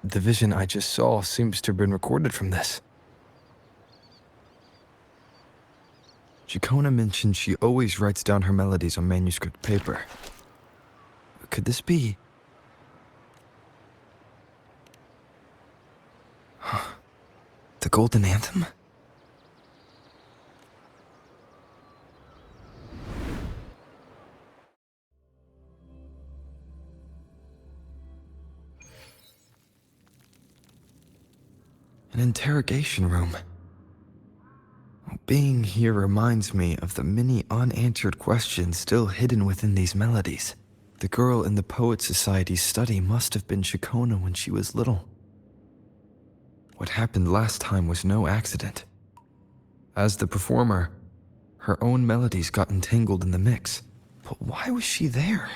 The vision I just saw seems to have been recorded from this. Chikona mentioned she always writes down her melodies on manuscript paper. Could this be... the Golden Anthem? An interrogation room. Being here reminds me of the many unanswered questions still hidden within these melodies. The girl in the Poet Society's study must have been Chikona when she was little. What happened last time was no accident. As the performer, her own melodies got entangled in the mix. But why was she there?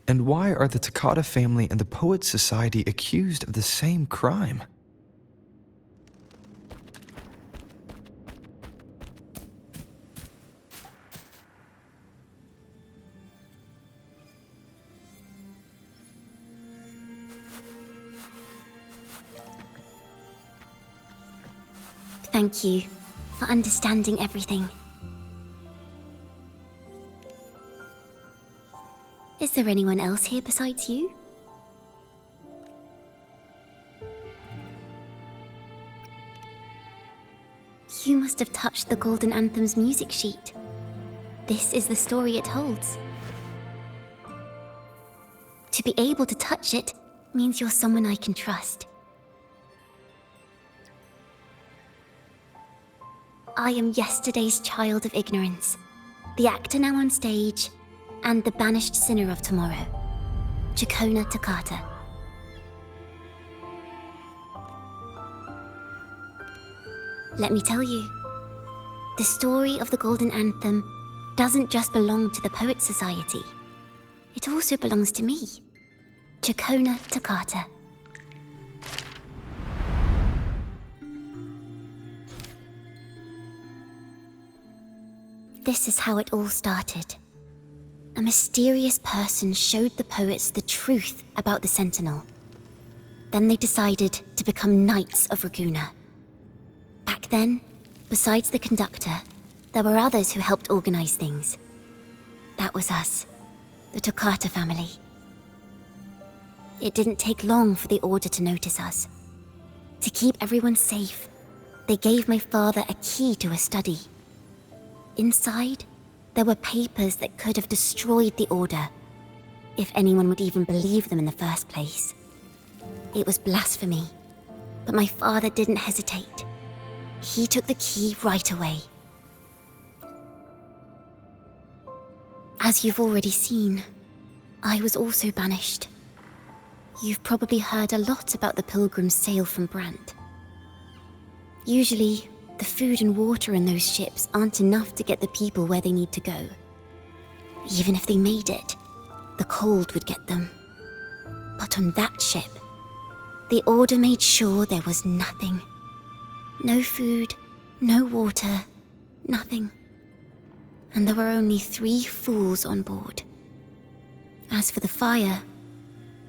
And why are the Takata family and the Poet Society accused of the same crime? Thank you for understanding everything. Is there anyone else here besides you? You must have touched the Golden Anthem's music sheet. This is the story it holds. To be able to touch it means you're someone I can trust. I am yesterday's child of ignorance, the actor now on stage, and the banished sinner of tomorrow, Chikona Takata. Let me tell you, the story of the Golden Anthem doesn't just belong to the Poet Society. It also belongs to me, Chikona Takata. This is how it all started. A mysterious person showed the poets the truth about the Sentinel. Then they decided to become Knights of Raguna. Back then, besides the conductor, there were others who helped organize things. That was us, the Takata family. It didn't take long for the Order to notice us. To keep everyone safe, they gave my father a key to a study. Inside, there were papers that could have destroyed the Order, if anyone would even believe them in the first place. It was blasphemy, but my father didn't hesitate. He took the key right away. As you've already seen, I was also banished. You've probably heard a lot about the pilgrims' sail from Brant. Usually, the food and water in those ships aren't enough to get the people where they need to go. Even if they made it, the cold would get them. But on that ship, the Order made sure there was nothing. No food, no water, nothing. And there were only 3 fools on board. As for the fire,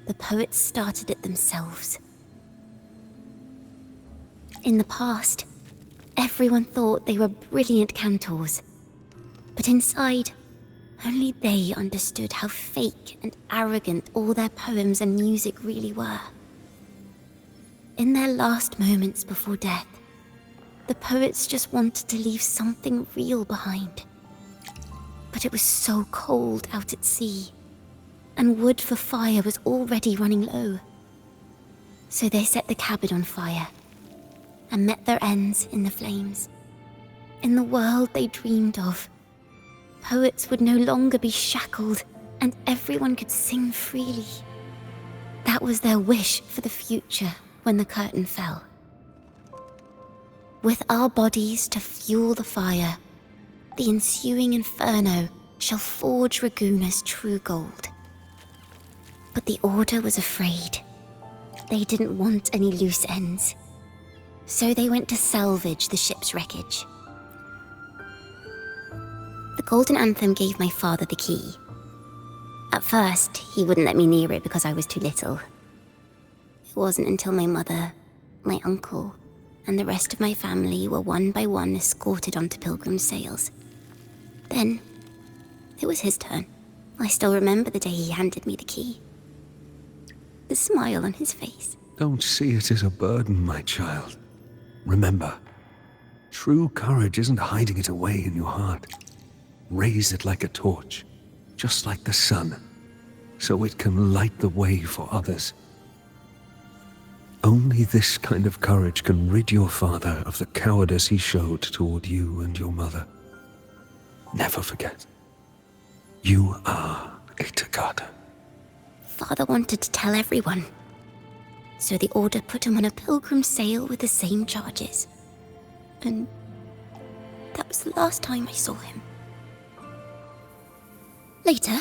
the poets started it themselves. In the past, everyone thought they were brilliant cantors. But inside, only they understood how fake and arrogant all their poems and music really were. In their last moments before death, the poets just wanted to leave something real behind. But it was so cold out at sea, and wood for fire was already running low. So they set the cabin on fire, and met their ends in the flames. In the world they dreamed of, poets would no longer be shackled, and everyone could sing freely. That was their wish for the future when the curtain fell. With our bodies to fuel the fire, the ensuing inferno shall forge Raguna's true gold. But the Order was afraid. They didn't want any loose ends. So they went to salvage the ship's wreckage. The Golden Anthem gave my father the key. At first, he wouldn't let me near it because I was too little. It wasn't until my mother, my uncle, and the rest of my family were one by one escorted onto Pilgrim's sails. Then, it was his turn. I still remember the day he handed me the key. The smile on his face. Don't see it as a burden, my child. Remember, true courage isn't hiding it away in your heart. Raise it like a torch, just like the sun, so it can light the way for others. Only this kind of courage can rid your father of the cowardice he showed toward you and your mother. Never forget, you are a Takata. Father wanted to tell everyone, so the Order put him on a pilgrim sail with the same charges. And that was the last time I saw him. Later,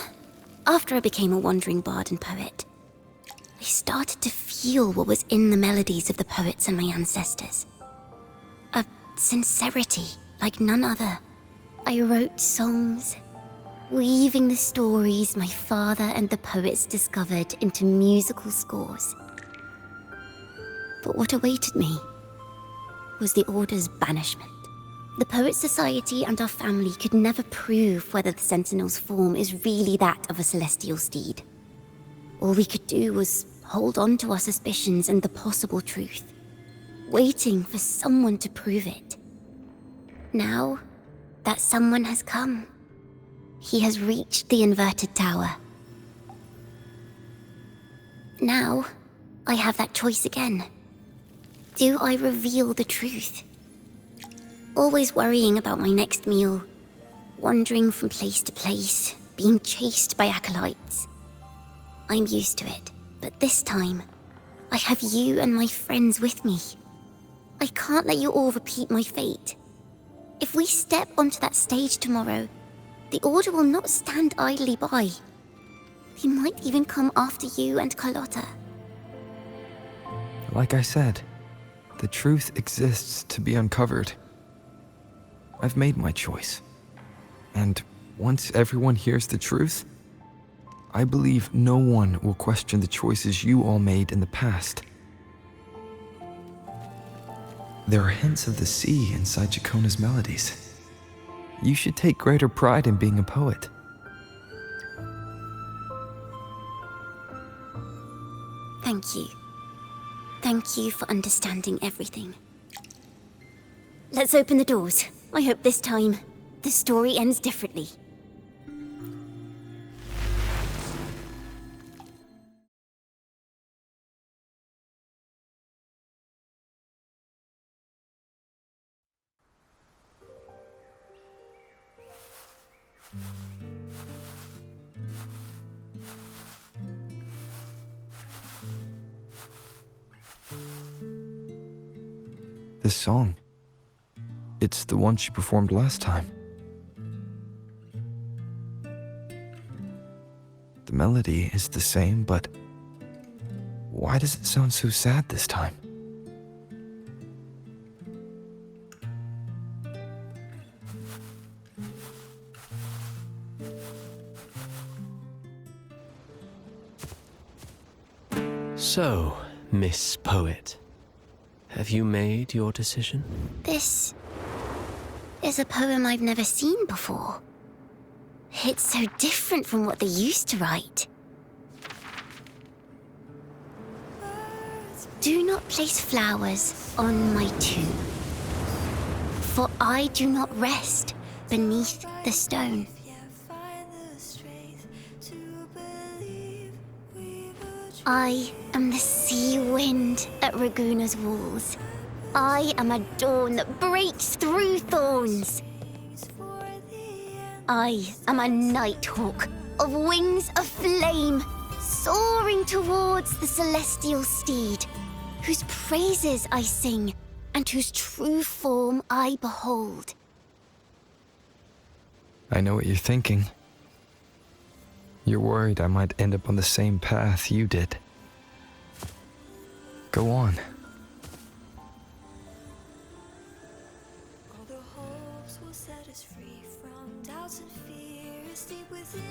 after I became a wandering bard and poet, I started to feel what was in the melodies of the poets and my ancestors. A sincerity like none other. I wrote songs, weaving the stories my father and the poets discovered into musical scores. But what awaited me was the Order's banishment. The Poet Society and our family could never prove whether the Sentinel's form is really that of a celestial steed. All we could do was hold on to our suspicions and the possible truth, waiting for someone to prove it. Now that someone has come, he has reached the inverted tower. Now, I have that choice again. Do I reveal the truth? Always worrying about my next meal, wandering from place to place, being chased by acolytes. I'm used to it, but this time, I have you and my friends with me. I can't let you all repeat my fate. If we step onto that stage tomorrow, the Order will not stand idly by. They might even come after you and Carlotta. Like I said, the truth exists to be uncovered. I've made my choice. And once everyone hears the truth, I believe no one will question the choices you all made in the past. There are hints of the sea inside Chacona's melodies. You should take greater pride in being a poet. Thank you. Thank you for understanding everything. Let's open the doors. I hope this time, the story ends differently. This song, it's the one she performed last time. The melody is the same, but why does it sound so sad this time? So, Miss Poet, have you made your decision? This is a poem I've never seen before. It's so different from what they used to write. Do not place flowers on my tomb, for I do not rest beneath the stone. I am the sea wind at Raguna's walls. I am a dawn that breaks through thorns. I am a nighthawk of wings of flame, soaring towards the celestial steed, whose praises I sing and whose true form I behold. I know what you're thinking. You're worried I might end up on the same path you did. Go on. All the hopes will set us free from doubts and fears deep within.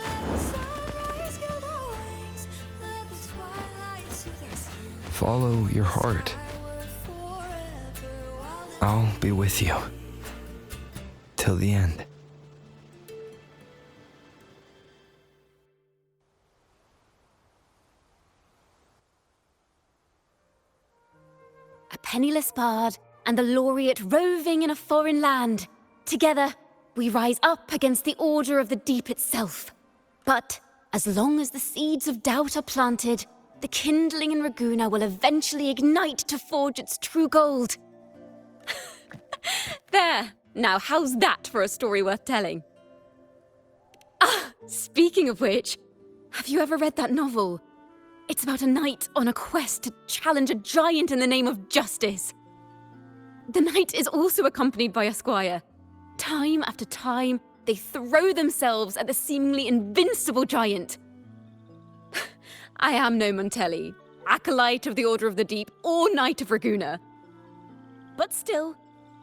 Let the sunrise gild our wings. Let the twilight soothe our skin. follow your heart. I'll be with you. Till the end. A penniless bard and the laureate roving in a foreign land. Together, we rise up against the order of the deep itself. But as long as the seeds of doubt are planted, the kindling in Raguna will eventually ignite to forge its true gold. There! Now how's that for a story worth telling? Ah, speaking of which, have you ever read that novel? It's about a knight on a quest to challenge a giant in the name of justice. The knight is also accompanied by a squire. Time after time, they throw themselves at the seemingly invincible giant. I am no Montelli, acolyte of the Order of the Deep, or Knight of Raguna. But still,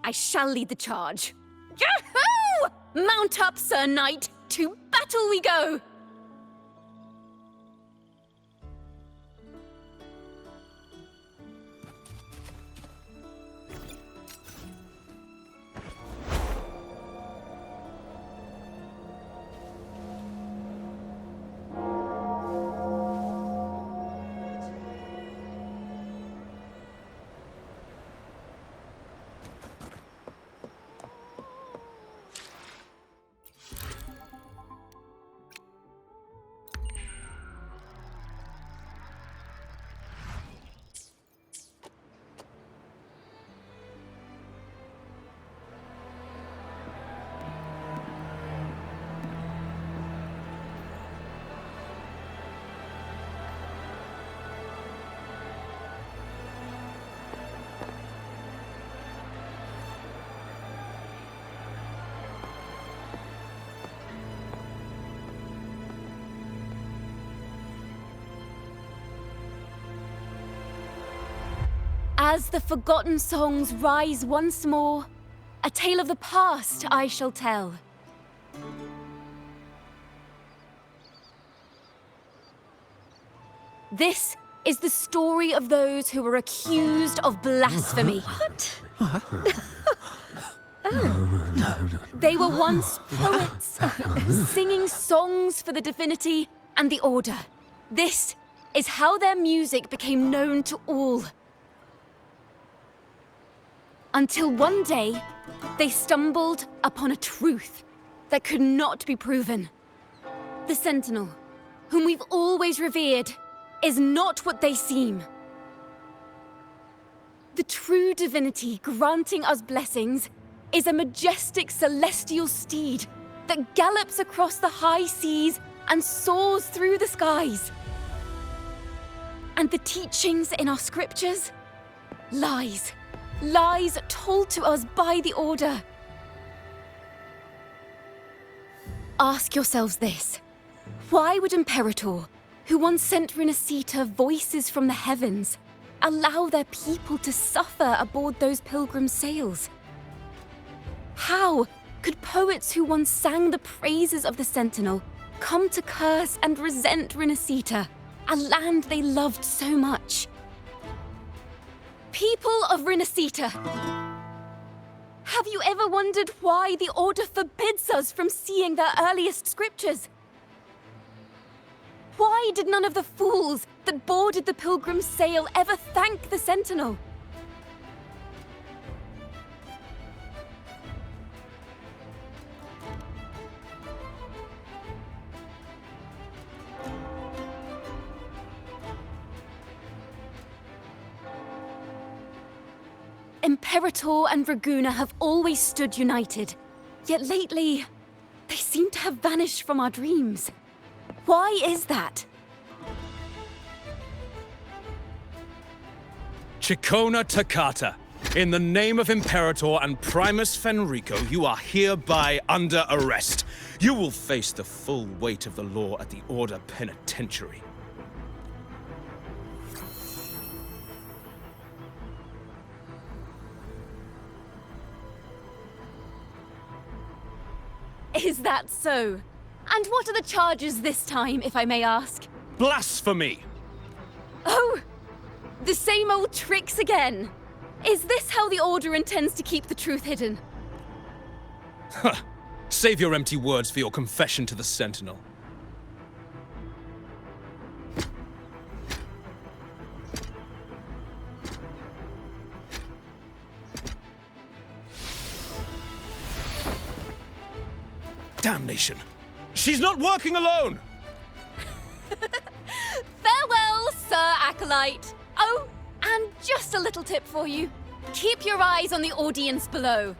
I shall lead the charge. Yahoo! Mount up, Sir Knight! To battle we go! As the forgotten songs rise once more, a tale of the past I shall tell. This is the story of those who were accused of blasphemy. What? They were once poets, singing songs for the divinity and the order. This is how their music became known to all. Until one day, they stumbled upon a truth that could not be proven. The Sentinel, whom we've always revered, is not what they seem. The true divinity granting us blessings is a majestic celestial steed that gallops across the high seas and soars through the skies. And the teachings in our scriptures? Lies. Lies told to us by the Order. Ask yourselves this. Why would Imperator, who once sent Renacita voices from the heavens, allow their people to suffer aboard those pilgrim sails? How could poets who once sang the praises of the Sentinel come to curse and resent Renacita, a land they loved so much? People of Renacita, have you ever wondered why the Order forbids us from seeing their earliest scriptures? Why did none of the fools that boarded the pilgrim sail ever thank the Sentinel? Imperator and Raguna have always stood united, yet lately, they seem to have vanished from our dreams. Why is that? Chicona Takata, in the name of Imperator and Primus Fenrico, you are hereby under arrest. You will face the full weight of the law at the Order Penitentiary. Is that so? And what are the charges this time, if I may ask? Blasphemy! Oh! The same old tricks again! Is this how the Order intends to keep the truth hidden? Save your empty words for your confession to the Sentinel. Damnation! She's not working alone! Farewell, Sir Acolyte! Oh, and just a little tip for you. Keep your eyes on the audience below.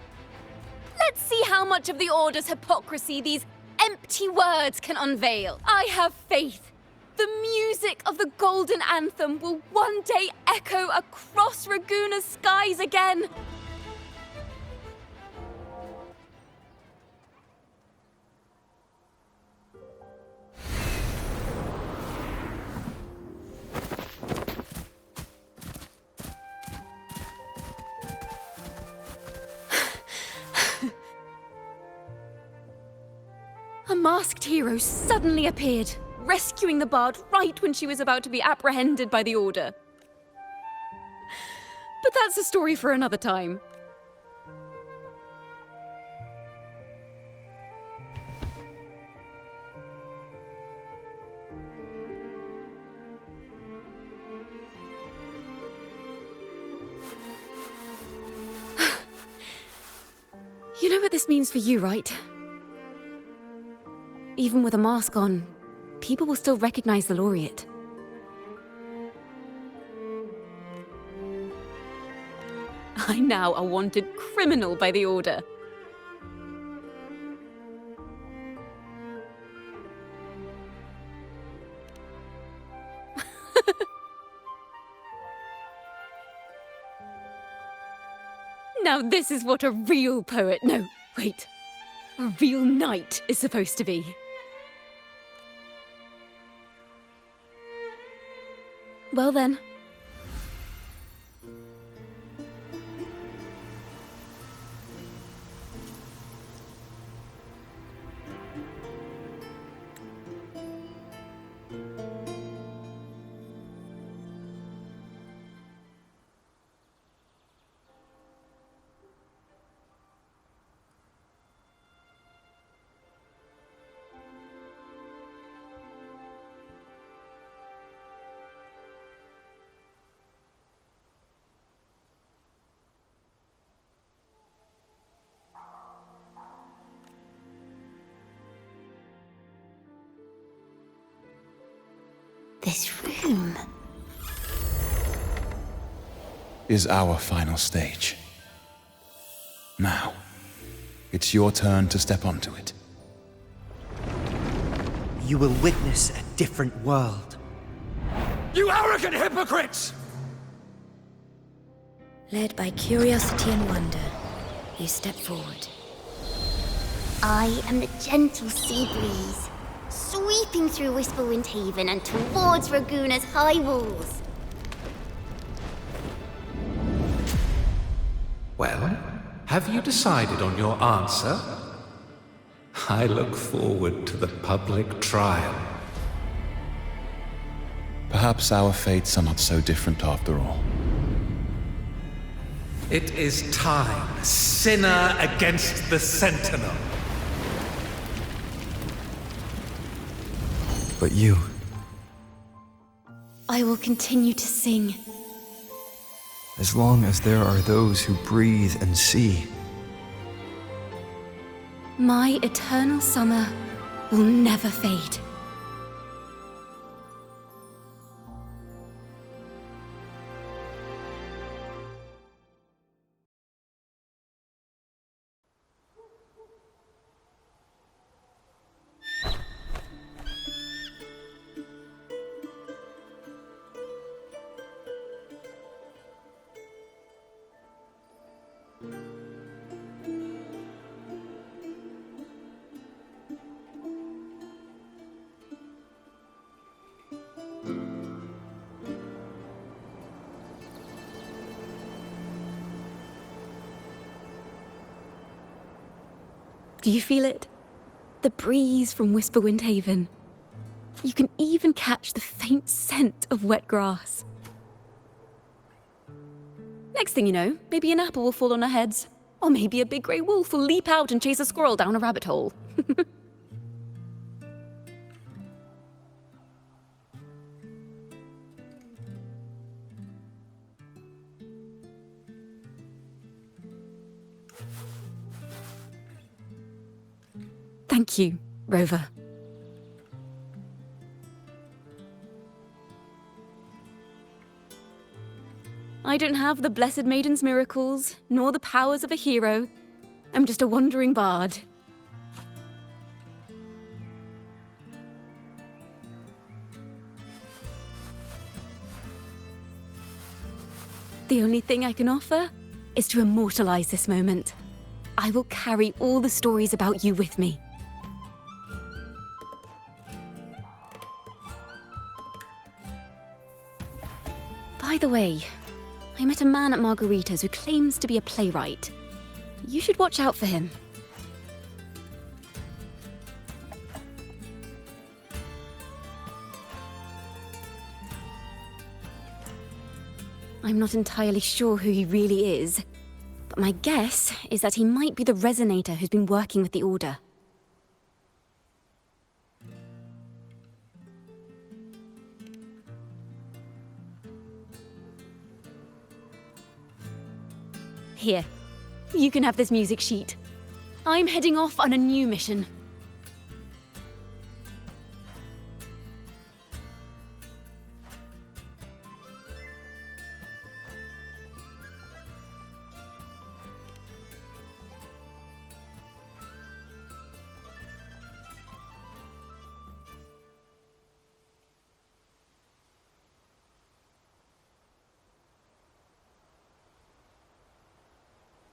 Let's see how much of the Order's hypocrisy these empty words can unveil. I have faith. The music of the Golden Anthem will one day echo across Raguna's skies again. A masked hero suddenly appeared, rescuing the bard right when she was about to be apprehended by the Order. But that's a story for another time. You know what this means for you, right? Even with a mask on, people will still recognize the laureate. I'm now a wanted criminal by the Order. Now this is what a real poet— no, wait. A real knight is supposed to be. Well then. This room. Is our final stage. Now, it's your turn to step onto it. You will witness a different world. You arrogant hypocrites! Led by curiosity and wonder, you step forward. I am the gentle sea breeze, sweeping through Whisperwind Haven and towards Raguna's high walls. Well, have you decided on your answer? I look forward to the public trial. Perhaps our fates are not so different after all. It is time, sinner against the Sentinel. But you, I will continue to sing. as long as there are those who breathe and see, My eternal summer will never fade. Do you feel it? The breeze from Whisperwind Haven. You can even catch the faint scent of wet grass. Next thing you know, maybe an apple will fall on our heads. Or maybe a big grey wolf will leap out and chase a squirrel down a rabbit hole. Thank you, Rover. I don't have the Blessed Maiden's miracles, nor the powers of a hero. I'm just a wandering bard. The only thing I can offer is to immortalize this moment. I will carry all the stories about you with me. By the way, I met a man at Margarita's who claims to be a playwright. You should watch out for him. I'm not entirely sure who he really is, but my guess is that he might be the resonator who's been working with the Order. Here, you can have this music sheet. I'm heading off on a new mission.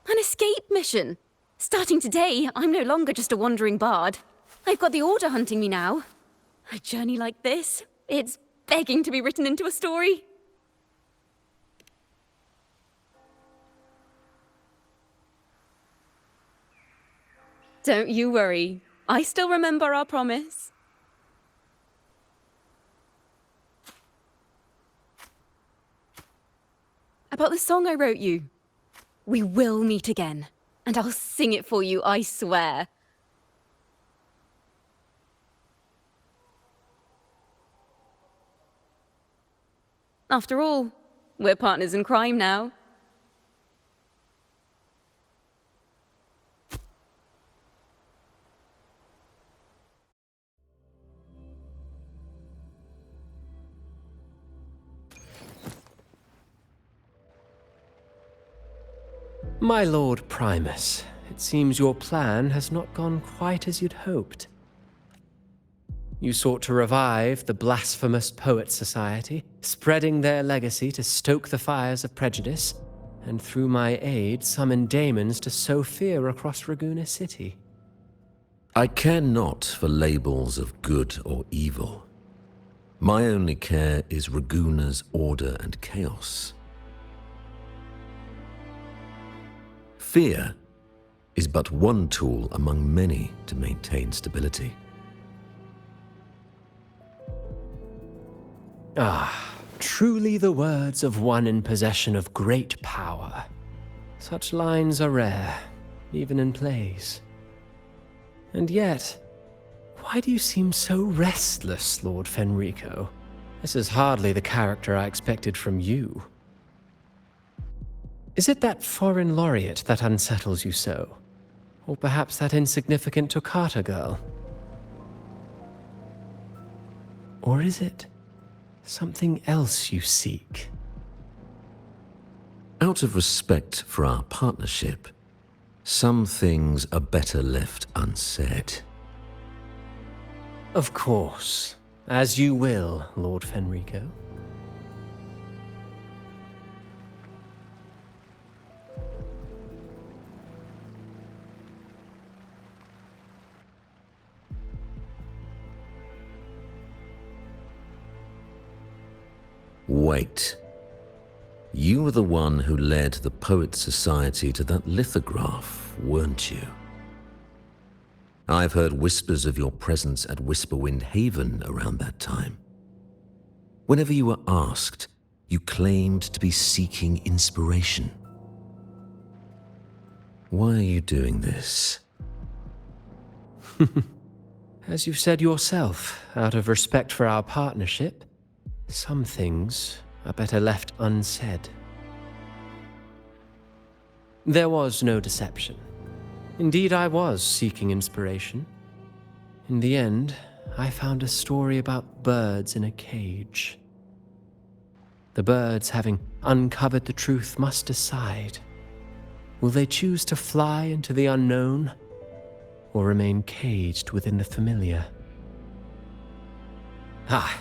An escape mission! Starting today, I'm no longer just a wandering bard. I've got the Order hunting me now. A journey like this, it's begging to be written into a story. Don't you worry. I still remember our promise. About the song I wrote you. We will meet again, and I'll sing it for you, I swear. After all, we're partners in crime now. My Lord Primus, it seems your plan has not gone quite as you'd hoped. You sought to revive the blasphemous Poet Society, spreading their legacy to stoke the fires of prejudice, and through my aid summon daemons to sow fear across Raguna City. I care not for labels of good or evil. My only care is Raguna's order and chaos. Fear is but one tool among many to maintain stability. Ah, truly the words of one in possession of great power. Such lines are rare, even in plays. And yet, why do you seem so restless, Lord Fenrico? This is hardly the character I expected from you. Is it that foreign laureate that unsettles you so? Or perhaps that insignificant Toccata girl? Or is it something else you seek? Out of respect for our partnership, some things are better left unsaid. Of course. As you will, Lord Fenrico. Wait. You were the one who led the Poet Society to that lithograph, weren't you? I've heard whispers of your presence at Whisperwind Haven around that time. Whenever you were asked, You claimed to be seeking inspiration. Why are you doing this? As you've said yourself, out of respect for our partnership, some things are better left unsaid. There was no deception. Indeed, I was seeking inspiration. In the end, I found a story about birds in a cage. The birds, having uncovered the truth, must decide. Will they choose to fly into the unknown, or remain caged within the familiar? Ah,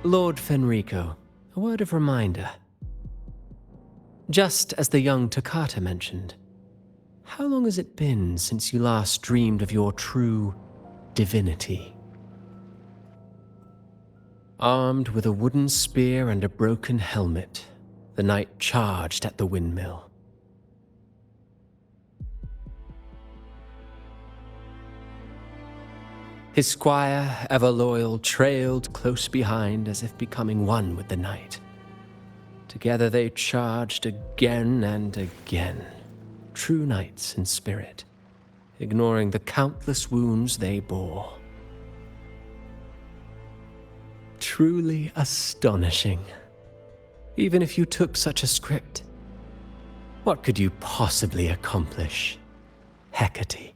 Lord Fenrico, a word of reminder. Just as the young Toccata mentioned, how long has it been since you last dreamed of your true divinity? Armed with a wooden spear and a broken helmet, the knight charged at the windmill. His squire, ever loyal, trailed close behind as if becoming one with the knight. Together they charged again and again, true knights in spirit, ignoring the countless wounds they bore. Truly astonishing. Even if you took such a script, what could you possibly accomplish, Hecate?